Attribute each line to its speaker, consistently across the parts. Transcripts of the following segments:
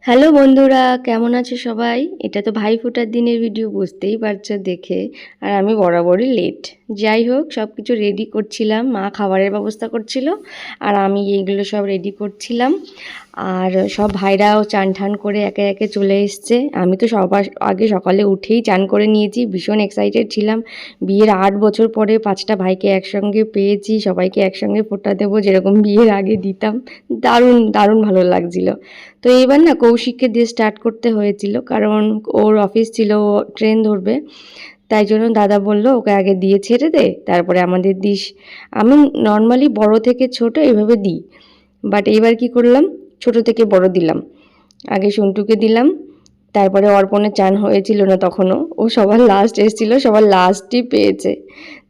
Speaker 1: Hello বন্ধুরা, কেমন আছো সবাই? এটা তো ভাইফোঁটার দিনের ভিডিও, বুঝতেই পারছো দেখে। আর আমি বরাবরই লেট। যাই হোক, সব কিছু রেডি করছিলাম, মা খাবারের ব্যবস্থা করছিল আর আমি এইগুলো সব রেডি করছিলাম। আর সব ভাইরাও চান ঠান করে একে একে চলে এসছে। আমি তো সবার আগে সকালে উঠেই চান করে নিয়েছি, ভীষণ এক্সাইটেড ছিলাম। বিয়ের 8 বছর পরে 5টা ভাইকে একসঙ্গে পেয়েছি, সবাইকে একসঙ্গে ফোঁটা দেবো যেরকম বিয়ের আগে দিতাম। দারুণ দারুণ ভালো লাগছিল। তো এইবার না কৌশিককে দিয়ে স্টার্ট করতে হয়েছিল, কারণ ওর অফিস ছিল, ও ট্রেন ধরবে। তাই জন্য দাদা বলল ওকে আগে দিয়ে ছেড়ে দে, তারপরে আমাদের দিস। আমি নর্মালি বড় থেকে ছোট এভাবে দিই, বাট এইবার কি করলাম, ছোট থেকে বড় দিলাম। আগে সন্টুকে দিলাম, তারপরে অর্পণের চান হয়েছিল না তখনও, ও সবার লাস্ট এসেছিল, সবার লাস্টই পেয়েছে।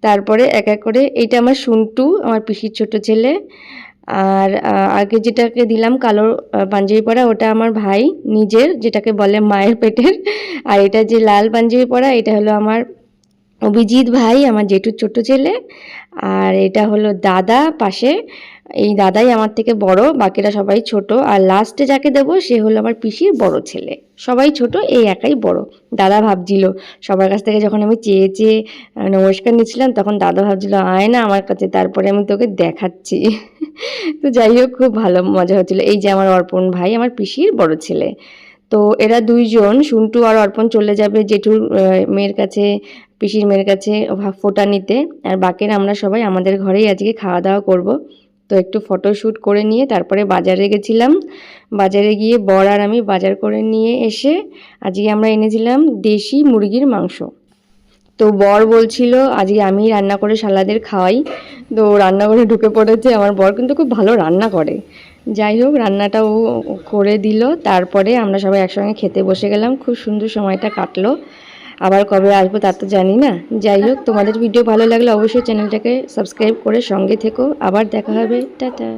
Speaker 1: তারপরে এক এক করে, এইটা আমার সন্টু, আমার পিসির ছোট ছেলে। আর আগে যেটাকে দিলাম কালো পাঞ্জাবি পরা, ওটা আমার ভাই নিজের, যেটাকে বলে মায়ের পেটের। আর এটা যে লাল পাঞ্জাবি পরা, এটা হলো আমার অভিজিৎ ভাই, আমার জেঠুর ছোট ছেলে। আর এটা হলো দাদা পাশে, এই দাদাই আমার থেকে বড়, বাকিরা সবাই ছোট। আর লাস্টে যাকে দেবো সে হলো আমার পিসির বড় ছেলে। সবাই ছোট, এই একাই বড়। দাদা ভাবছিল, সবার কাছ থেকে যখন আমি চেয়ে চেয়ে নমস্কার নিচ্ছিলাম, তখন দাদা ভাবছিল আয় না আমার কাছে, তারপরে আমি তোকে দেখাচ্ছি। তো যাই হোক, খুব ভালো মজা হচ্ছিল। এই যে আমার অর্পণ ভাই, আমার পিসির বড় ছেলে। তো এরা দুইজন, সন্টু আর অর্পণ চলে যাবে জেঠুর মেয়ের কাছে, পিসির মেয়ের কাছে ফোঁটা নিতে। আর বাকিরা আমরা সবাই আমাদের ঘরেই আজকে খাওয়া দাওয়া করব। তো একটু ফটোশ্যুট করে নিয়ে তারপরে বাজারে গেছিলাম। বাজারে গিয়ে বর আর আমি বাজার করে নিয়ে এসে আজকে আমরা এনেছিলাম দেশি মুরগির মাংস। তো বর বলছিল আজকে আমি রান্না করে শালাদের খাওয়াই। তো রান্নাঘরে ঢুকে পড়েছে। আমার বর কিন্তু খুব ভালো রান্না করে। যাই হোক, রান্নাটা ও করে দিল, তারপরে আমরা সবাই একসঙ্গে খেতে বসে গেলাম। খুব সুন্দর সময়টা কাটলো। আবার কবে আসবো তা তো জানি না। যাই হোক, তোমাদের ভিডিও ভালো লাগলে অবশ্যই চ্যানেলটাকে সাবস্ক্রাইব করে সঙ্গে থেকো। আবার দেখা হবে, টাটা।